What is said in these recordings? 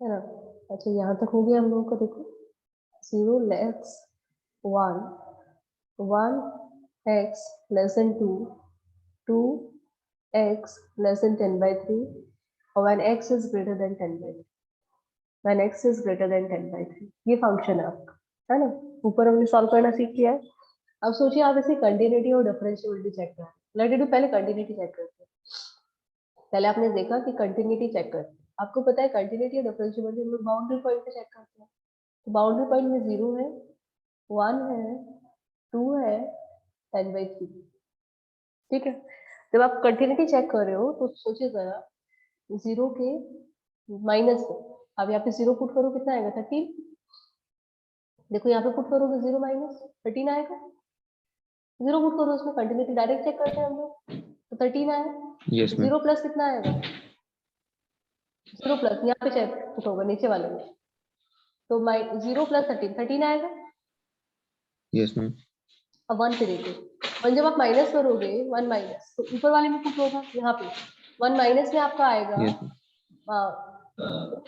है ना। अच्छा यहाँ तक हो गया हम लोगों का। देखो 0 less 1, 1x less than 2, 2x less than 10/3 और when x is greater than 10/3, when x is greater than 10/3 ये फंक्शन है आपका, है ना। ऊपर हमने सॉल्व करना सीख लिया है। अब सोचिए आप इसे कंटिन्यूटी और डिफरेंशिएबिलिटी चेक करें। लेट अस पहले कंटिन्यूटी चेक करते हैं। पहले आपने देखा कि कंटिन्यूटी चेक करते हैं। आपको पता है कंटिन्यूटी और डिफरेंशिएबिलिटी हम लोग बाउंड्री पॉइंट पे चेक करते हैं। तो बाउंड्री पॉइंट में 0 है, 1 है, 2 है, 10/3। ठीक है। जब आप कंटिन्यूटी चेक कर रहे हो तो सोचिए जरा 0 के माइनस में, अब यहाँ पे 0 पुट करो कितना आएगा 13। देखो यहाँ पे पुट करोगे 0 माइनस 13 आएगा। 0 पुट करो उसमें, कंटिन्यूटी डायरेक्ट चेक करते हैं हम लोग, तो 13 आया। Yes ma'am. 0 प्लस कितना आएगा, 0 प्लस यहाँ पे चेक पुट होगा नीचे वाले में, तो 0 प्लस 13 आएगा। Yes ma'am. अब 1 पे देखो, 1 जब आप माइनस करोगे 1 माइनस तो ऊपर वाले में पुट होगा, यहाँ पे 1 माइनस में आपका आएगा यस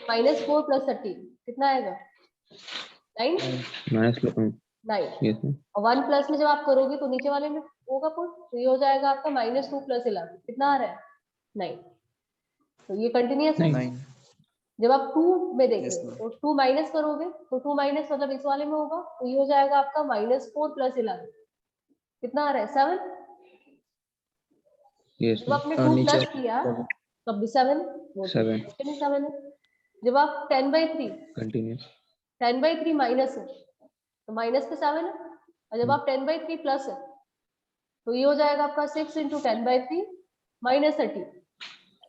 -4 + 13 कितना आएगा 9। -9। 9 यस मैम। और 1 प्लस में जब आप करोगे तो नीचे वाले में होगा पुट, तो ये हो जाएगा आपका -2 + 11 कितना आ रहा है 9। तो ये कंटिन्यूअस है। 9। जब आप 2 में देख Yes, रहे हो ma'am. तो 2 माइनस करोगे तो 2 माइनस मतलब इस वाले में होगा, तो ये हो जाएगा आपका -4 + 11 कितना आ रहा है 7। यस जब आपने 2 नीचे प्लस किया तब भी 7, वो 7 7 है। जब आप 10/3 कंटिन्यूस 10/3 माइनस है तो माइनस पे 7 है, और जब आप 10/3 प्लस है तो ये हो जाएगा आपका 6 × 10/3 -30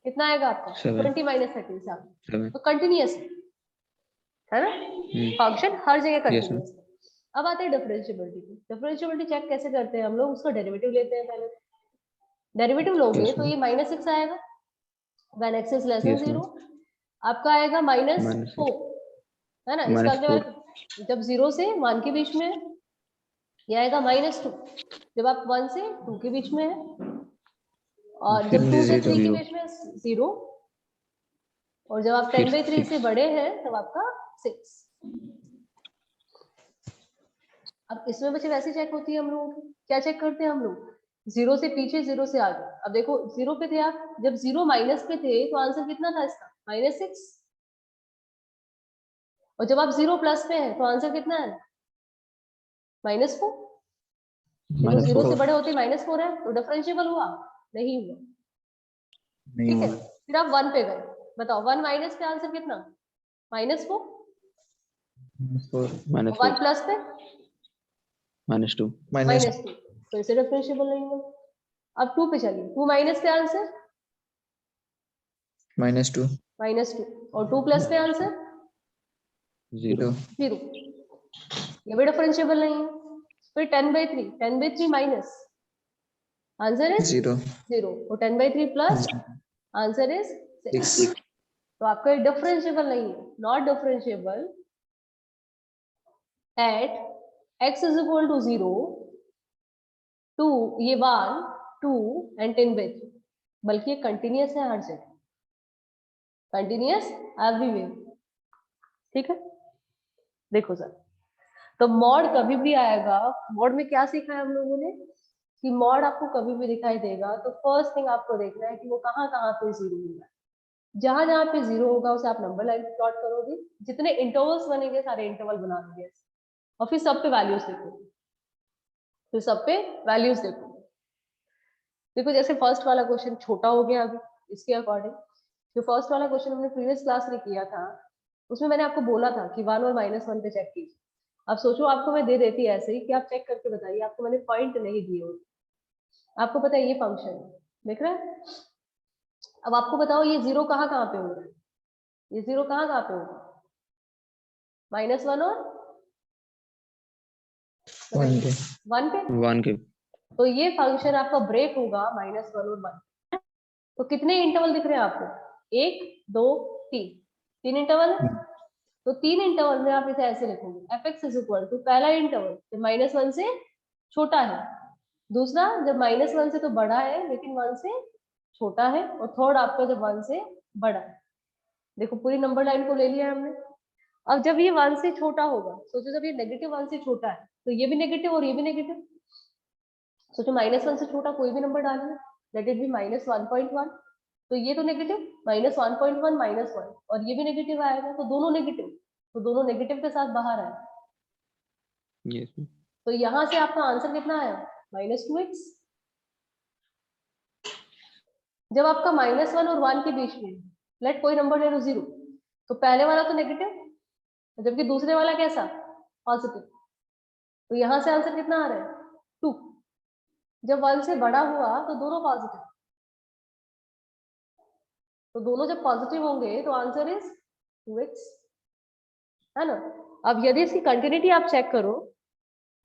कितना आएगा आपका 7 20 - 30 7। 7। तो कंटिन्यूअस है ना, फंक्शन हर जगह Yes, ma'am. कंटिन्यूअस। अब आते हैं डिफरेंशिएबिलिटी पे। डिफरेंशिएबिलिटी चेक कैसे करते हैं हम लोग, उसका डेरिवेटिव लेते हैं पहले। डेरिवेटिव लोगे Yes, तो ma'am. ये -6 आएगा when x is less than Yes, 0, ma'am. आपका आएगा -6 -4 है ना। इसका अगले -4 वाले जब 0 से 1 के बीच में है, ये आएगा -2 जब आप 1 से 2 के बीच में है, और फिर जब 2 से 3 के 0 बीच में 0, और जब आप फिर 10/3 से 6 बड़े हैं तब आपका 6। अब इसमें बच्चे वैसे चेक होती है हम लोगों की, क्या चेक करते हैं हम लोग 0 से पीछे 0 से आगे। अब देखो 0 पे थे आप, जब 0 माइनस पे थे तो आंसर कितना था इसका -6, और जब आप 0 प्लस पे हैं तो आंसर कितना है -4। देखो 0 से -4 बड़े होते -4 है तो डिफरेंशिएबल हुआ नहीं हुआ। नहीं ठीक है, हुआ। फिर आप 1 पे गए, बताओ 1 माइनस पे आंसर कितना -4, और 1 प्लस पे -2 -2, तो इसे डिफरेंशिएबल नहीं हुआ। अब 2 पे चलिए, 2 माइनस पे आंसर -2 -2, और 2 प्लस पे आंसर 0 0, ये भी डिफरेंशिएबल नहीं है। फिर 10/3 माइनस आंसर इज 0 0, और 10/3 प्लस आंसर इज 6। 6 तो आपका डिफरेंशिएबल नहीं है, not differentiable at x is equal to 0, 2 ये 1 2 एंड 10/3, बल्कि ये कंटिन्यूअस है हर जगह, कंटिन्यूअस एवरीवेयर। ठीक है, देखो सर, तो मॉड कभी भी आएगा। मॉड में क्या सीखा है हम लोगों ने कि मॉड आपको कभी भी दिखाई देगा तो फर्स्ट थिंग आपको देखना है कि वो कहाँ कहाँ पे 0 होगा। जहां जहां पे 0 होगा उसे आप नंबर लाइन प्लॉट करोगे, जितने इंटरवल्स बनेंगे सारे इंटरवल बना दोगे, और फिर सब पे वैल्यूज देखो, फिर सब पे वैल्यूज देखो। देखो जैसे फर्स्ट वाला क्वेश्चन छोटा हो गया अभी, इसके अकॉर्डिंग जो फर्स्ट वाला क्वेश्चन हमने प्रीवियस क्लास में किया था उसमें मैंने आपको बोला था कि 1 और -1 पे चेक कीजिए। अब सोचो आपको मैं दे देती है ऐसे ही कि आप चेक करके बताइए, आपको मैंने पॉइंट नहीं दिए होते, आपको पता है ये फंक्शन देख रहे हैं। अब आपको बताओ ये 0 कहाँ कहाँ पे होगा, ये 0 कहाँ कहाँ पे होगा -1 और 1 पे। 1 के तो ये फंक्शन आपका ब्रेक होगा -1 और 1। तो कितने इंटरवल दिख रहे हैं आपको 1 2 3, 3 इंटरवल है। तो 3 इंटरवल में आप इसे ऐसे लिखोगे fx इज इक्वल टू पहला इंटरवल जब -1 से छोटा है, दूसरा जब -1 से तो बड़ा है लेकिन 1 से छोटा है, और थर्ड आपका जब 1 से बड़ा है। देखो पूरी नंबर लाइन को ले लिया है हमने। अब जब ये 1 से छोटा होगा, सोचो जब ये -1 से छोटा है तो ये भी नेगेटिव और ये भी नेगेटिव। सोचो -1 से छोटा कोई भी नंबर डालिए, लेट इट बी -1.1, तो ये तो नेगेटिव, -1.1 -1, और ये भी नेगेटिव आएगा, तो दोनों नेगेटिव, तो दोनों नेगेटिव के साथ बाहर आए। Yes ma'am. तो यहाँ से आपका आंसर कितना आया, -2x। जब आपका -1 और 1 के बीच में, लेट कोई नंबर ले लो 0, तो पहले वाला तो नेगेटिव जबकि दूसरे वाला कैसा, पॉजिटिव, तो यहाँ से आंसर कितना आ रहा है, 2। जब 1 से बड़ा हुआ तो दोनों पॉजिटिव, तो दोनों जब पॉजिटिव होंगे तो आंसर इज 2x, है ना। अब यदि इसकी कंटिन्यूटी आप चेक करो,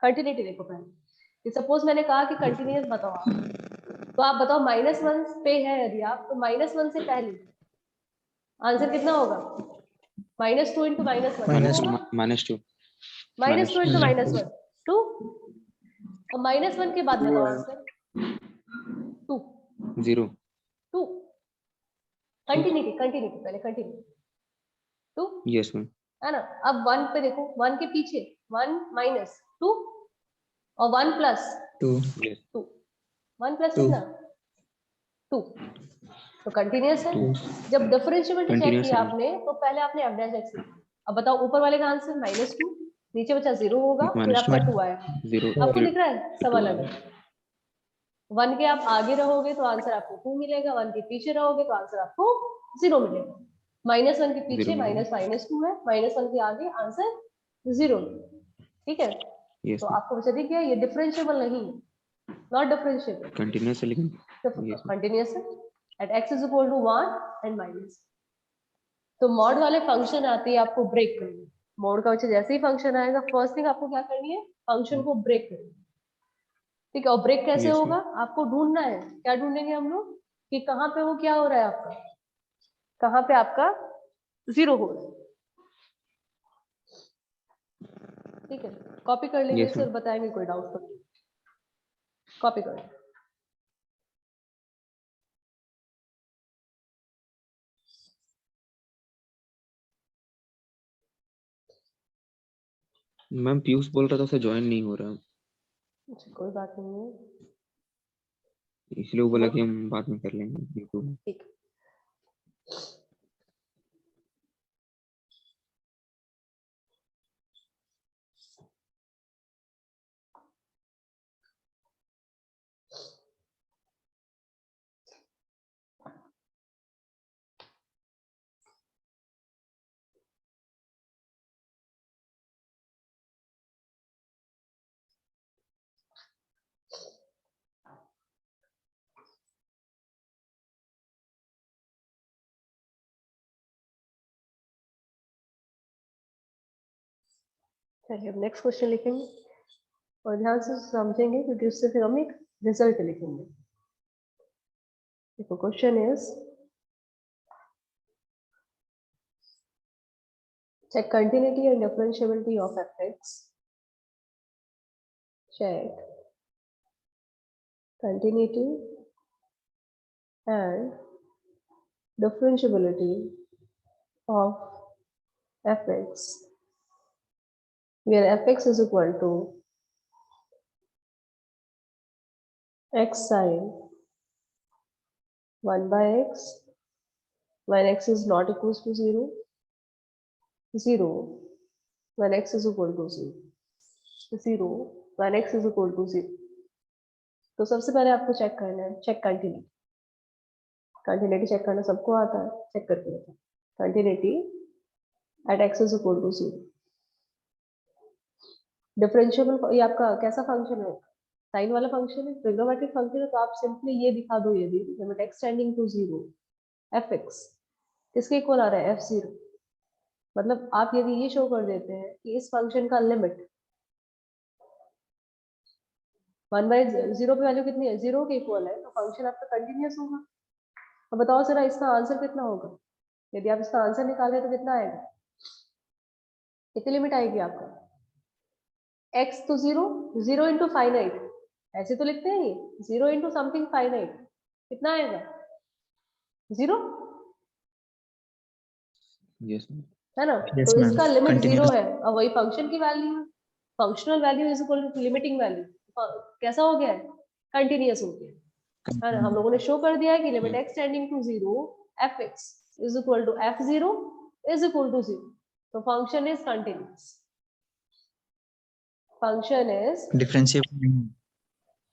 कंटिन्यूटी देखो पहले, सपोज मैंने कहा कि कंटिन्यूअस बताओ आप, तो आप बताओ -1 पे है यदि आप, तो -1 से पहले आंसर कितना होगा, -2 × -1 -2 -2 × -1 2, और -1 के बाद बताओ आंसर 2 0 2, कंटिन्यूटी पहले कंटिन्यू 2, यस मैम। है ना। अब 1 पे देखो, 1 के पीछे 1 - 2 और 1 + 2 यस 2, 1 + 2 कितना 2, तो कंटिन्यूअस है। 2 जब डिफरेंशिएबिलिटी चेक Continuous किया है। आपने तो पहले आपने f'(x) लिखा। अब बताओ ऊपर वाले का आंसर -2, नीचे बचा 0 होगा, फिर -2 आपका 2 आया। 0 अब तो फिर दिख रहा है सब 2 अलग है। 1 के आप आगे रहोगे तो आंसर आपको 2 मिलेगा, 1 के पीछे रहोगे तो आंसर आपको 0 मिलेगा। -1 के पीछे 0 मिलेगा। -2 है, -1 के आगे आंसर 0। ठीक है, यस तो मैम। आपको बचा दिख गया, ये डिफरेंशिएबल नहीं है, नॉट डिफरेंशिएबल, कंटिन्यूअस है लेकिन यस मैम। कंटिन्यूअस है एट x = 1 एंड माइनस। तो मॉड वाले फंक्शन आते ही आपको ब्रेक करनी है। मॉड का बच्चा जैसे ही फंक्शन आएगा, फर्स्ट थिंग आपको क्या करनी है, फंक्शन को ब्रेक करनी है। ठीक है, और ब्रेक कैसे यस होगा, मैम। आपको ढूंढना है, क्या ढूंढेंगे हम लोग, कि कहाँ पे वो क्या हो रहा है आपका, कहाँ पे आपका 0 हो रहा है। ठीक है, कॉपी कर लेंगे यस इसे मैम। और बताएंगे कोई डाउट तो। कॉपी कर, मैम पीयूष बोल रहा था उसे ज्वाइन नहीं हो रहा, अच्छा कोई बात नहीं है, इसलिए वो बोला वो कि हम बाद में कर लेंगे यूट्यूब। ठीक। चलिए अब नेक्स्ट क्वेश्चन लिखेंगे और ध्यान से समझेंगे क्योंकि उससे फिर हम एक रिजल्ट लिखेंगे। देखो question is check continuity and differentiability of fx, check continuity and differentiability of fx where fx is equal to x sin 1 by x when x is not equals to 0, 0 when x is equal to 0, 0 when x is equal to 0। तो सबसे पहले आपको check करना है, check continuity. Continuity check करना सबको आता है, चेक करके देखो continuity at x is equal to 0। Differentiable ये आपका कैसा फंक्शन है, साइन वाला फंक्शन है, ट्रिग्नोमेट्रिक फंक्शन है, तो आप सिंपली ये दिखा दो, यदि limit x tending to 0 fx किसके इक्वल आ रहा है, f0। मतलब आप यदि ये शो कर देते हैं कि इस फंक्शन का लिमिट 1/0 पे वैल्यू कितनी है, 0 के इक्वल है, तो फंक्शन आपका कंटिन्यूअस होगा। अब बताओ जरा इसका आंसर कितना होगा, यदि आप इसका आंसर निकालें तो कितना आएगा, कितनी लिमिट आएगी आपका, x तो 0, 0 इंटू फाइनाइट, ऐसे तो लिखते हैं ये 0 इंटू समथिंग फाइनाइट, कितना आएगा 0। Yes ma'am. है ना। Yes, तो ma'am. इसका लिमिट 0 Continuous. है और वही फंक्शन की वैल्यू है। Functional value is equal to limiting value. कैसा हो गया है, कंटिन्यूअस हो गया है ना। हम लोगों ने शो कर दिया है कि limit x tending to 0 fx is equal to f0 is equal to 0। तो function is continuous, function is Differentiable नहीं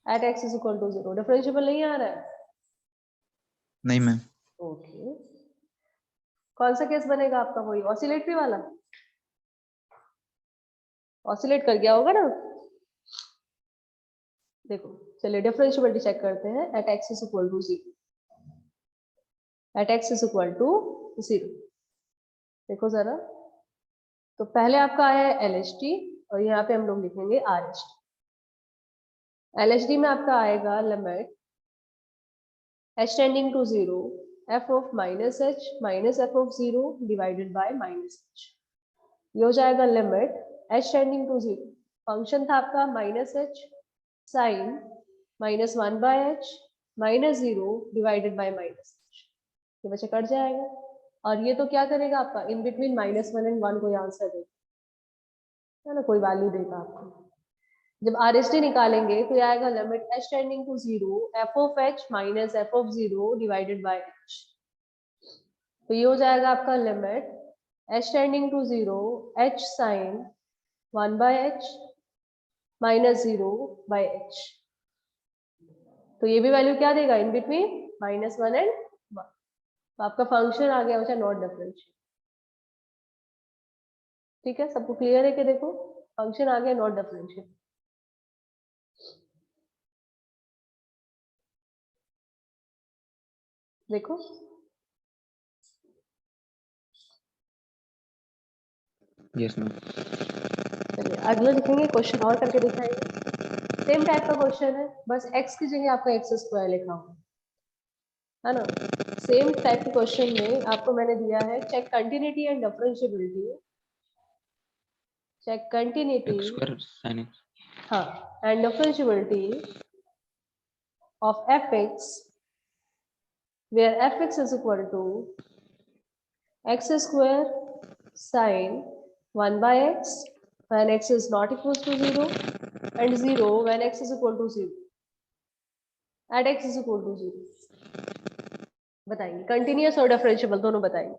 at x is equal to 0। Differentiable नहीं आ रहा है, नहीं मैम. ओके। कौन सा केस बनेगा आपका, वही ऑसिलेटरी वाला, ऑसिलेट कर गया होगा ना। देखो चलिए डिफरेंशिएबिलिटी चेक करते हैं। At x is equal to 0, at x is equal to 0। देखो जरा, तो पहले आपका आया है LHT और यहाँ पे हम लोग लिखेंगे RHT। LHT में आपका आएगा limit h tending to 0 f of minus h minus f of 0 divided by minus h। ये हो जाएगा limit h tending to 0। Function था आपका minus h sine minus 1 by h minus 0 divided by minus h। ये बच्चे cut जाएगा और ये तो क्या करेगा आपका इन बिटवीन -1 एंड 1 कोई आंसर देगा, है ना, कोई वैल्यू देगा आपको। जब RHT निकालेंगे तो ये आएगा limit h tending to 0 f of h minus f of 0 divided by h। तो ये हो जाएगा आपका limit h tending to 0 h sine 1 by h minus 0 by h। तो ये भी वैल्यू क्या देगा इन बिटवीन -1 एंड 1। तो आपका फंक्शन आ गया बच्चा नॉट डिफरेंशिएबल। ठीक है, सबको क्लियर है कि देखो फंक्शन आ गया नॉट डिफरेंशिएबल। देखो यस मैम। चलिए अगला लिखेंगे, क्वेश्चन और करके दिखाएंगे। सेम टाइप का क्वेश्चन है, बस x की जगह आपका x स्क्वायर लिखा हुआ है ना। सेम टाइप के क्वेश्चन में आपको मैंने दिया है check continuity and differentiability. Check continuity X square sine X. हाँ and differentiability of fx where fx is equal to x square sine 1 by x when x is not equals to 0 and 0 when x is equal to 0 at x is equal to 0। बताइए continuous और differentiable दोनों बताइए।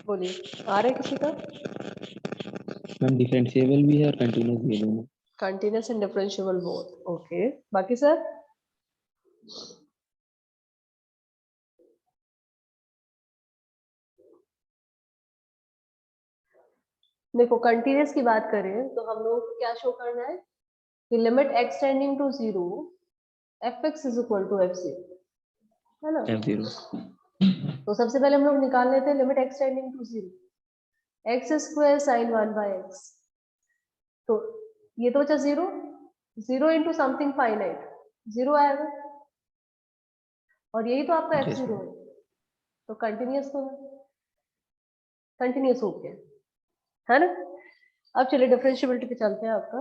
बोलिए आ रहा है किसी का? Ma'am differentiable भी है और कंटिन्यूस भी है दोनों। Continuous and differentiable both, okay. बाकी सर देखो कंटिन्यूस की बात करें तो हम लोगों को क्या शो करना है कि limit x tending to 0 fx is equal to f0, है ना। F0. तो सबसे पहले हम लोग निकाल लेते हैं limit x tending to 0 x square sine 1 by x। तो ये तो बचा 0, 0 इंटू समथिंग फाइनाइट 0 आएगा, और यही तो आपका Yes, f0 ma'am. है, तो कंटिन्यूस तो कंटिन्यूस हो गया, है ना। अब चलिए डिफरेंशिएबिलिटी पे चलते हैं आपका।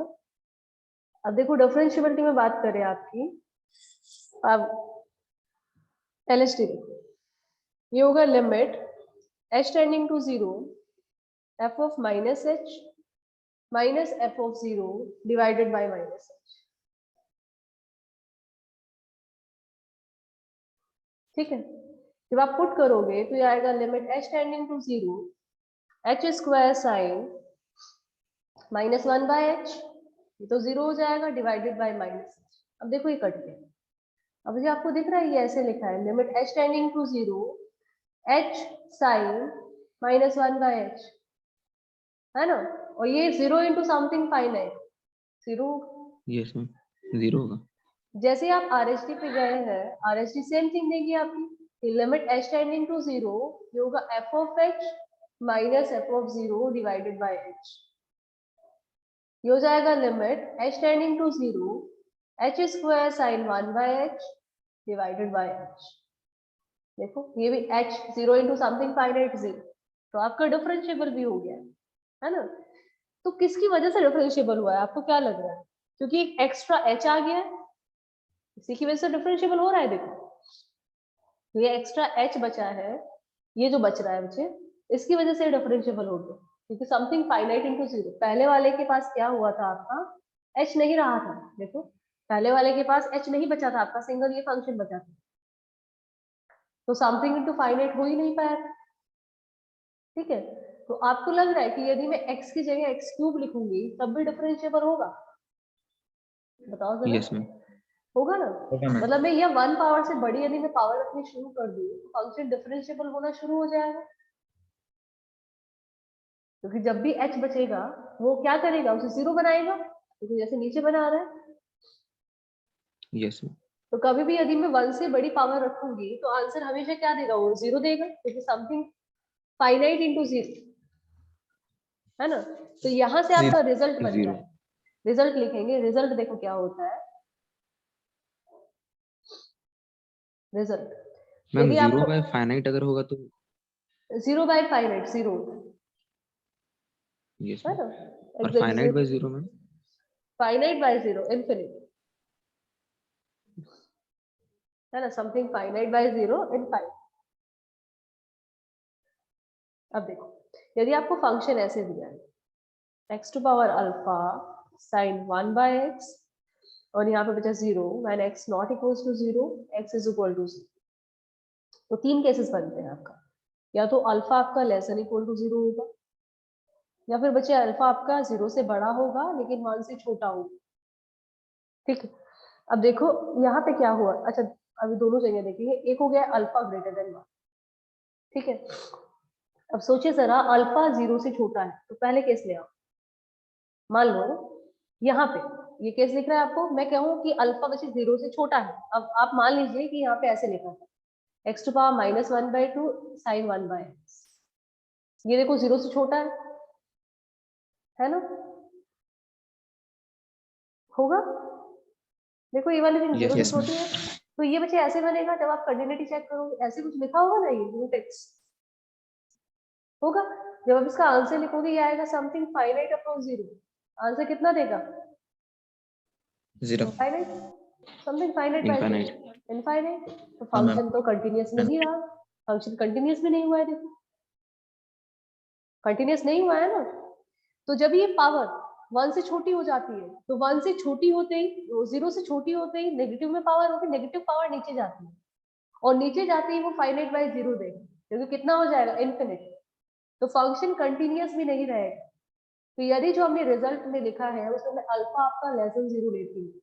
अब देखो डिफरेंशिएबिलिटी में बात करें आपकी, अब LHD ये होगा limit h tending to 0 f of minus h minus f of 0 divided by minus h। ठीक है, जब आप पुट करोगे तो ये आएगा limit h tending to 0 h square sine minus 1 by h, ये तो 0 हो जाएगा, डिवाइडेड बाय माइनस h। अब देखो ये कट गया। अब ये आपको दिख रहा है ये ऐसे लिखा है limit h tending to 0 h sine minus 1 by h, है ना। और ये 0 into something finite 0। Yes, ma'am. 0 होगा. जैसे ही आप RHD पे गए हैं, RHD सेम थिंग देगी आपकी, लिमिट h टेंडिंग टू 0 ये होगा f of h minus f of 0 divided by h। ये हो जाएगा limit h tending to 0 h square sine 1 by h divided by h। देखो ये भी h 0 इंटू समथिंग फाइनाइट 0, तो आपका डिफरेंशिएबल भी हो गया, है ना। तो किसकी वजह से डिफरेंशिएबल हुआ है, आपको क्या लग रहा है? क्योंकि एक एक्स्ट्रा h आ गया है, इसी की वजह से डिफरेंशिएबल हो रहा है। देखो ये एक्स्ट्रा h बचा है, ये जो बच रहा है बच्चे, इसकी वजह से डिफरेंशिएबल हो गया, क्योंकि समथिंग फाइनाइट इनटू 0। पहले वाले के पास क्या हुआ था, आपका h नहीं रहा था। देखो पहले वाले के पास h नहीं बचा था, आपका सिंगल ये फंक्शन बचा था, तो समथिंग इनटू फाइनाइट हो ही नहीं पाया था। ठीक है, तो आपको लग रहा है कि यदि मैं x की जगह x क्यूब लिखूंगी तब भी डिफरेंशिएबल होगा? बताओ जरा। Yes, ma'am. होगा ना। होगा मैम। मतलब मैं ये 1 पावर से बड़ी यदि मैं पावर रखनी शुरू कर दूं तो फंक्शन डिफरेंशिएबल होना शुरू हो जाएगा, क्योंकि जब भी h बचेगा वो क्या करेगा, उसे 0 बनाएगा, क्योंकि जैसे नीचे बना रहा है। Yes, ma'am. तो कभी भी यदि मैं 1 से बड़ी पावर रखूंगी तो आंसर हमेशा क्या देगा, वो 0 देगा, क्योंकि समथिंग फाइनाइट इनटू 0, है ना। तो यहाँ से आपका रिजल्ट बनता 0. है, रिजल्ट लिखेंगे। रिजल्ट देखो क्या होता है, रिजल्ट Ma'am, यदि 0 आपको by finite अगर होगा तो 0 बाय फाइनाइट 0 होता yes, है ma'am. ना। और finite by 0, ma'am. Finite by 0 infinite, है ना। Something finite by 0 infinite. अब देखो यदि आपको फंक्शन ऐसे दिया है x to power alpha sine 1 by x, और यहाँ पे बचा 0 when x not equals to 0 x is equal to 0। तो तीन केसेस बनते हैं आपका, या तो अल्फा आपका लेस देन इक्वल टू 0 होगा, या फिर बच्चे अल्फा आपका 0 से बड़ा होगा लेकिन 1 से छोटा होगा। ठीक है, अब देखो यहाँ पे क्या हुआ। अच्छा अभी दोनों जगह देखेंगे, एक हो गया अल्फा ग्रेटर देन 1। ठीक है, अब सोचिए जरा अल्फा 0 से छोटा है, तो पहले केस ले आओ। मान लो यहाँ पे ये केस लिख रहा है आपको, मैं कहूँ कि अल्फा बच्चे 0 से छोटा है। अब आप मान लीजिए कि यहाँ पे ऐसे लिखा था x to power minus 1 by 2 sine 1 by x, ये देखो 0 से छोटा है ना। होगा, देखो ये वाली Yes, 0 से यस मैम। छोटी है, तो ये बच्चे ऐसे बनेगा। जब आप कंटिन्यूटी चेक करोगे ऐसे कुछ लिखा होगा ना, ये रूट x होगा। जब आप इसका आंसर लिखोगे ये आएगा समथिंग फाइनाइट अपॉन 0। आंसर कितना देगा, 0 infinite, something finite by 0, infinite. Infinite. तो हाँ मैम। फंक्शन तो कंटिन्यूअस नहीं रहा, फंक्शन कंटिन्यूअस भी नहीं हुआ है। देखो कंटिन्यूअस नहीं हुआ है ना। तो जब ये पावर 1 से छोटी हो जाती है, तो 1 से छोटी होते ही, 0 से छोटी होते ही नेगेटिव में पावर होगी, नेगेटिव पावर नीचे जाती है, और नीचे जाते ही वो फाइनाइट बाय 0 देगा, क्योंकि कितना हो जाएगा, इनफिनिट। तो फंक्शन कंटिन्यूअस भी नहीं रहेगा। तो यदि जो हमने रिजल्ट में लिखा है उसमें अल्फा आपका लेस देन 0 लेती है,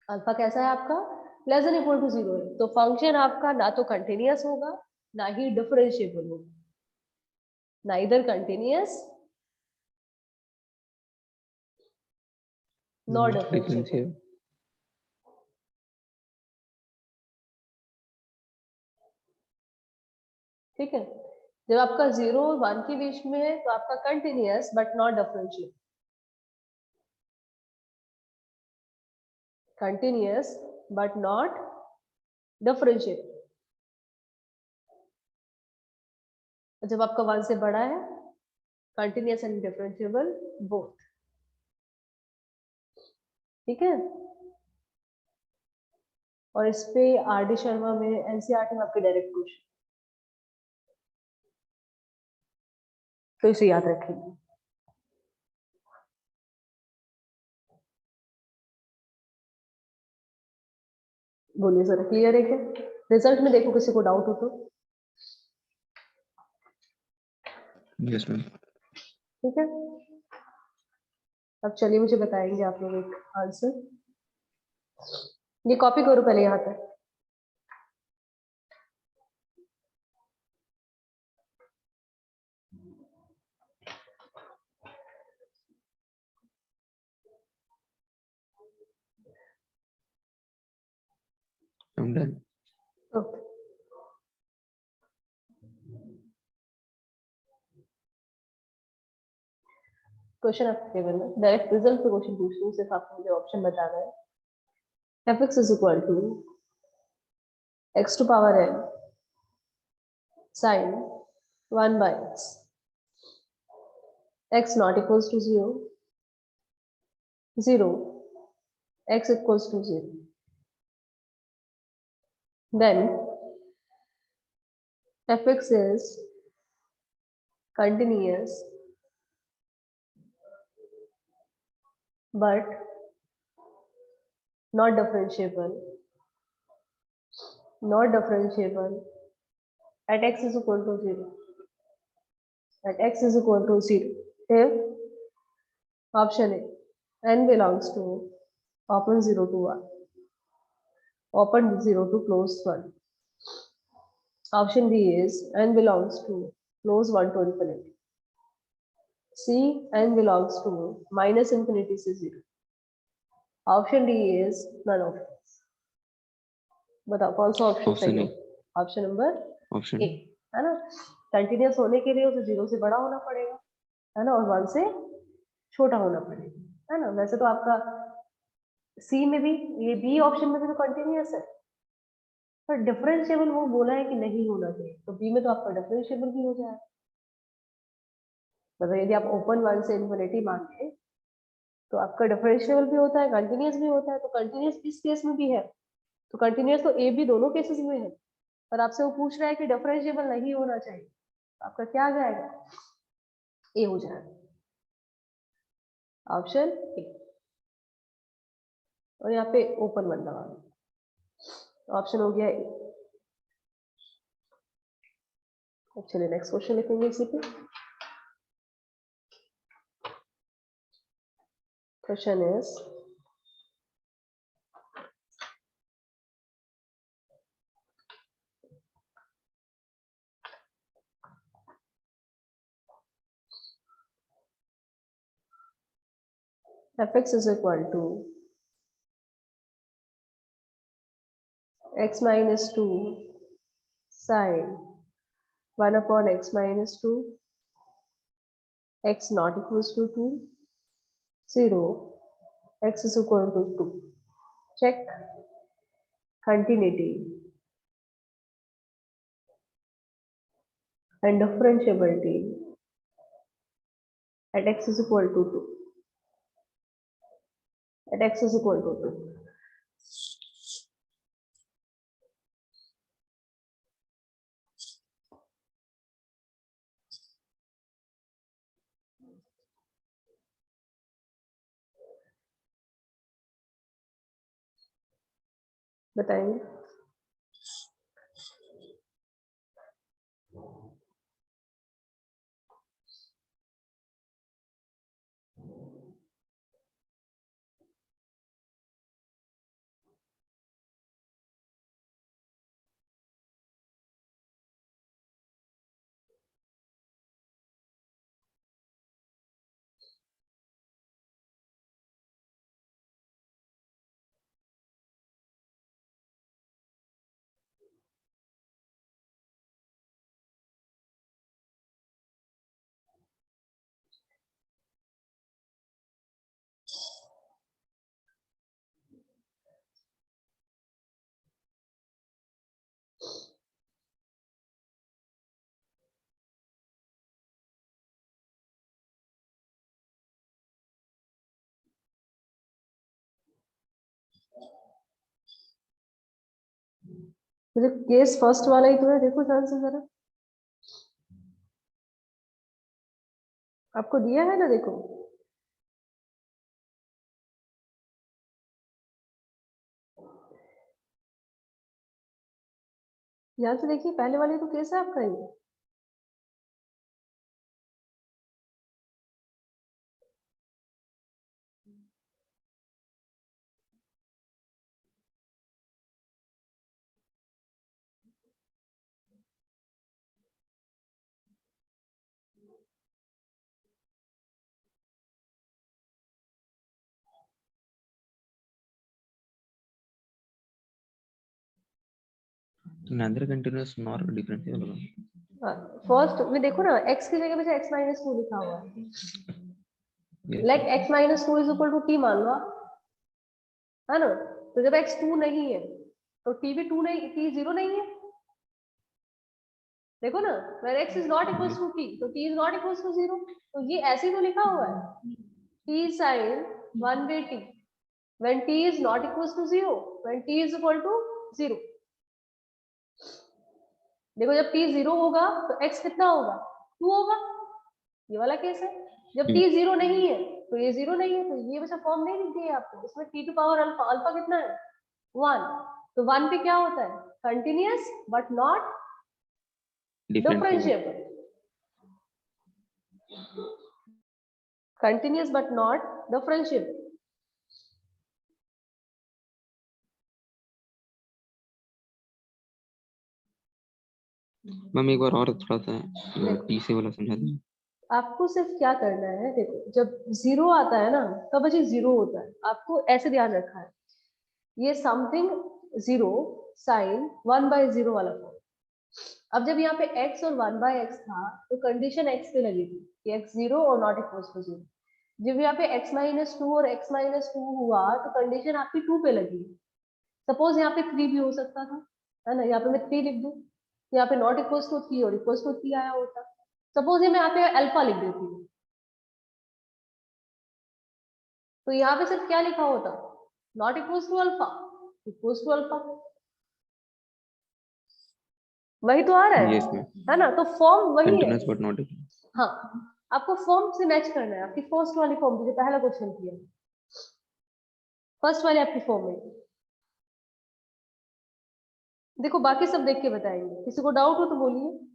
अल्फा कैसा है आपका, लेस देन इक्वल टू 0 है, तो फंक्शन आपका ना तो कंटिन्यूअस होगा ना ही डिफरेंशिएबल होगा, neither continuous not Not differentiable. differentiable. ठीक है, जब आपका 0 और 1 के बीच में है तो आपका continuous but not differentiable. Continuous but not differentiable. जब आपका 1 से बड़ा है, कंटिन्यूअस एंड डिफरेंशिएबल बोथ। ठीक है, और इस पे आर डी शर्मा में एनसीईआरटी में आपके डायरेक्ट क्वेश्चन, तो इसे याद रखेंगे। बोलिए सर, क्लियर है क्या? रिजल्ट में देखो किसी को डाउट हो तो। Yes, ma'am. ठीक है, अब चलिए मुझे बताएंगे आप लोग एक आंसर। ये कॉपी करो पहले यहाँ तक। I'm done. ओके, क्वेश्चन आपके टेबल में डायरेक्ट रिजल्ट पे क्वेश्चन पूछ रही हूँ, सिर्फ आपको मुझे ऑप्शन बताना है। F X is equal to X to power N sine 1 by X not equals to 0, 0, x equals to 0. Then fx is continuous but not differentiable, not differentiable at x is equal to 0, at x is equal to 0 if option A n belongs to open 0 to 1, open 0 to close 1, option B is n belongs to close 1 to infinity, C n belongs to minus infinity to 0, option D is none of this. बताओ कौन सा option Option सही A. है? Option number Option A, है ना? Continuous होने के लिए उसे 0 से बड़ा होना पड़ेगा, है ना, और 1 से छोटा होना पड़ेगा, है ना। वैसे तो आपका सी में भी, ये बी ऑप्शन में भी तो कंटिन्यूअस है, पर डिफरेंशिएबल वो बोला है कि नहीं होना चाहिए, तो बी में तो आपका डिफरेंशिएबल भी हो जाएगा। मतलब यदि आप ओपन 1 से इन्फिनिटी मांगे तो आपका डिफरेंशिएबल भी होता है, कंटिन्यूअस भी होता है, तो कंटिन्यूअस इस केस में भी है, तो कंटिन्यूअस तो ए बी दोनों केसेस में है, पर आपसे वो पूछ रहा है कि डिफरेंशिएबल नहीं होना चाहिए, तो आपका क्या आ जाएगा? ए हो जाएगा, ऑप्शन ए। और यहाँ पे ओपन वन लगा दो, ऑप्शन हो गया ए। चलिए नेक्स्ट क्वेश्चन लिखेंगे इसी पे। Question is fx is equal to x minus 2 sin 1 upon x minus 2, x not equals to 2, 0, x is equal to 2. Check continuity and differentiability at x is equal to 2. At x is equal to 2. बताएंगे। मुझे case first वाला ही तो है, देखो ध्यान से जरा, आपको दिया है ना, देखो ध्यान से देखिए, पहले वाले तो केस है आपका ये। Neither continuous nor differentiable. First में देखो ना, x की जगह पे x माइनस टू लिखा हुआ है, Yes. Like x minus two is equal to T मान लो आप, है ना। तो जब x टू नहीं है तो t भी टू नहीं, t जीरो नहीं है, देखो ना, when x is not equals to t तो t is not equals to zero, तो ये ऐसे ही तो लिखा हुआ है, t sin 1 by t when t is not equals to zero, when t is equal to zero। देखो जब t जीरो होगा तो x कितना होगा, टू होगा, ये वाला केस है। जब t जीरो नहीं है तो ये जीरो नहीं है, तो ये वैसा फॉर्म नहीं लिख दिया आपको, इसमें t to power alpha, alpha कितना है, वन, तो वन पे क्या होता है, continuous but not Differentiable. Differentiable, continuous but not differentiable. Ma'am एक बार और थोड़ा सा टी से वाला समझा दें। आपको सिर्फ क्या करना है, देखो जब जीरो आता है ना तब बच्चे जीरो होता है, आपको ऐसे ध्यान रखा है, ये something zero sine one by zero वाला फॉर्म। अब जब यहाँ पे x और वन बाय एक्स था तो कंडीशन x पे लगी थी कि x जीरो और नॉट इक्वल्स टू जीरो। जब यहाँ पे x माइनस टू और x माइनस टू हुआ तो कंडीशन आपकी टू पे लगी। सपोज यहाँ पे थ्री भी हो सकता था, है ना, यहाँ पे मैं थ्री लिख दूँ, यहाँ पे नॉट इक्वल्स टू थ्री और इक्वल्स टू थ्री आया होता। सपोज ये मैं यहाँ पे अल्फा लिख देती हूँ, तो यहाँ पे सिर्फ क्या लिखा होता, not equals to alpha, equals to alpha, वही तो आ रहा है, Yes, ma'am. है ना, तो फॉर्म वही है। Continuous but not different. हाँ, आपको फॉर्म से मैच करना है, आपकी फर्स्ट वाली फॉर्म जो पहला क्वेश्चन किया, फर्स्ट वाले आपकी फॉर्म में देखो, बाकी सब देख के बताएंगे, किसी को डाउट हो तो बोलिए।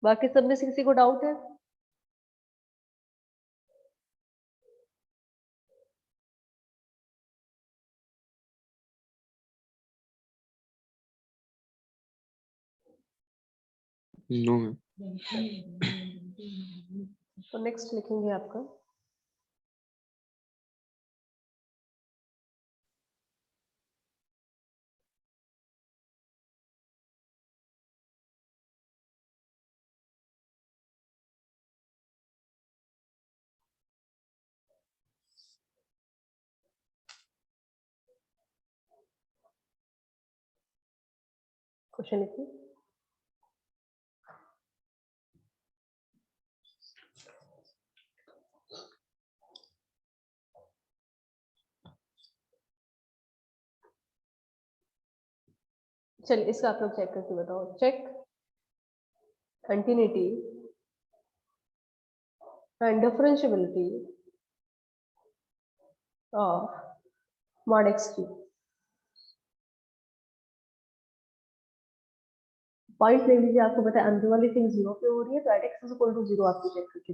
बाकी सब में से किसी को डाउट है? No, ma'am. तो नेक्स्ट लिखेंगे आपका क्वेश्चन लिखिए। चलिए इसका आप लोग चेक करके बताओ, check continuity and differentiability of mod x3। Point ले लीजिए, आपको पता है अंदर वाली थिंग जीरो पे हो रही है तो at X is equal to zero आपको चेक करके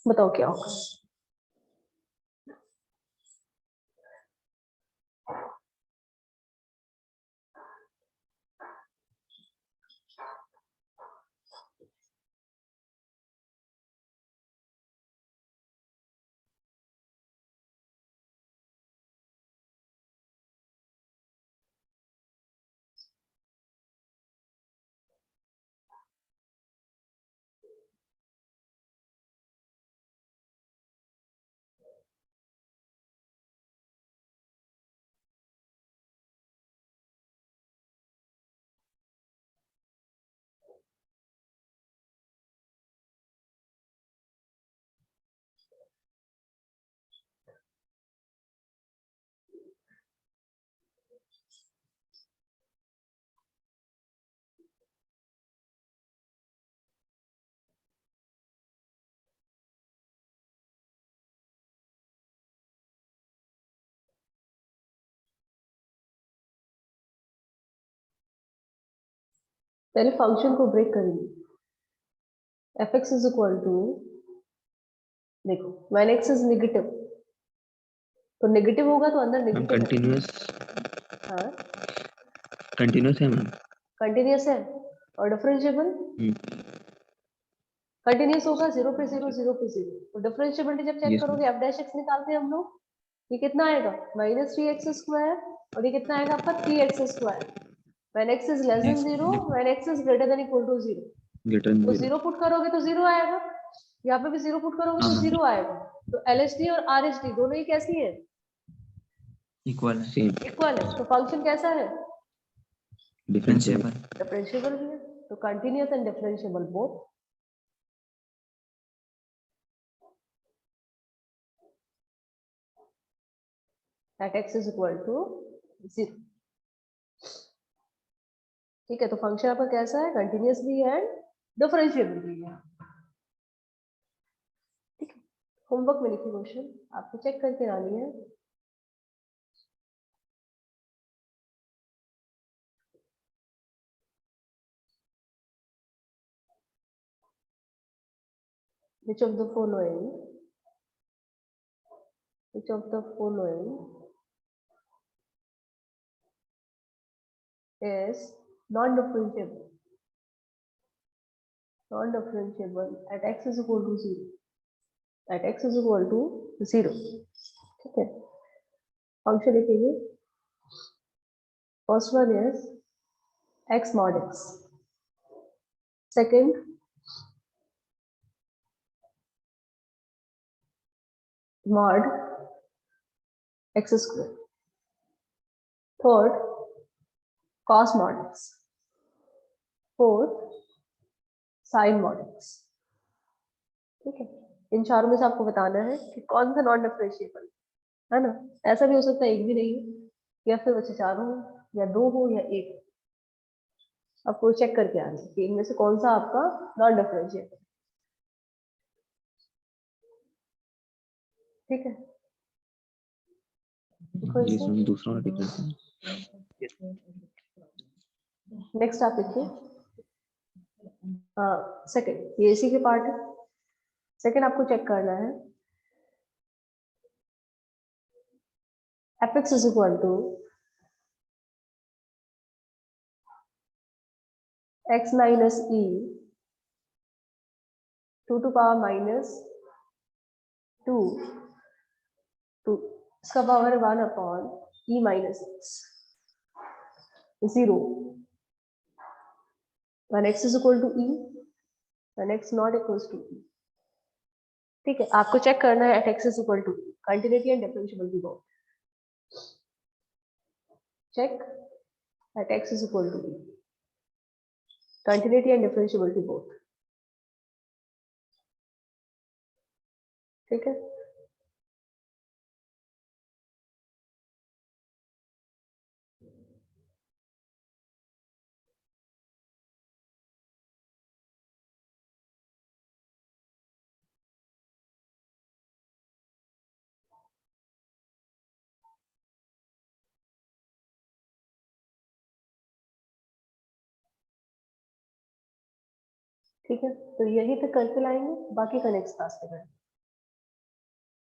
बताओ क्या होगा। पहले फंक्शन को ब्रेक करेंगे। F X is equal to, देखो व्हेन एक्स इज नेगेटिव, तो नेगेटिव होगा तो अंदर मैम नेगेटिव है। कंटिन्यूअस हाँ कंटिन्यूअस है मैम। कंटिन्यूस है। और डिफरेंशिएबल कंटिन्यूस होगा, 0 पे 0 0 पे 0। तो डिफरेंशिएबिलिटी जब चेक यस मैम। करोगे एफ डैश एक्स निकालते हैं हम लोग, ये कितना आएगा -3x², और ये कितना आएगा आपका 3x²। When x is less than yes 0, when x is greater than equal to 0, greater than तो 0। 0 पुट करोगे तो 0 आएगा, यहाँ पे भी 0 पुट करोगे हाँ तो मैम 0 आएगा। तो LHD और RHD दोनों ही कैसी है? इक्वल है सेम इक्वल है। तो फंक्शन कैसा है? डिफरेंशिएबल। डिफरेंशिएबल डिफरेंशिएबल भी है। तो continuous and differentiable both. At x is equal to 0। ठीक है, तो फंक्शन आपका कैसा है? कंटिन्यूअस भी है एंड डिफरेंशिएबल भी है। ठीक है, होमवर्क में लिखी क्वेश्चन आपको चेक करके आनी है। Which of the following is non-differentiable at x is equal to 0? At x is equal to 0. ठीक है, फंक्शन लिखेंगे। First one is x mod x, second mod x square, third cos mod x, fourth sin mod x। ठीक है, इन चारों में से आपको बताना है कि कौन सा नॉन डिफरेंशिएबल है ना। ऐसा भी हो सकता है एक भी नहीं हो, या फिर बच्चे चारों हो या दो हो या एक हो। आपको चेक करके आना है कि इनमें से कौन सा आपका नॉन डिफरेंशिएबल। ठीक है, यस मैम दूसरा वाला डिफरेंस है। नेक्स्ट आप लिखिए सेकंड, ये इसी के पार्ट है। सेकंड आपको चेक करना है F X is equal to X minus E to power -2 to, इसका power 1/e minus X, 0 when x is equal to e, when x not equals to e। ठीक है, आपको चेक करना है एट x is equal to e, continuity and differentiability both. Check at x is equal to e, continuity and differentiability both. ठीक है, ठीक है, तो यही तक करके लाएंगे, बाकी का नेक्स्ट क्लास में करेंगे।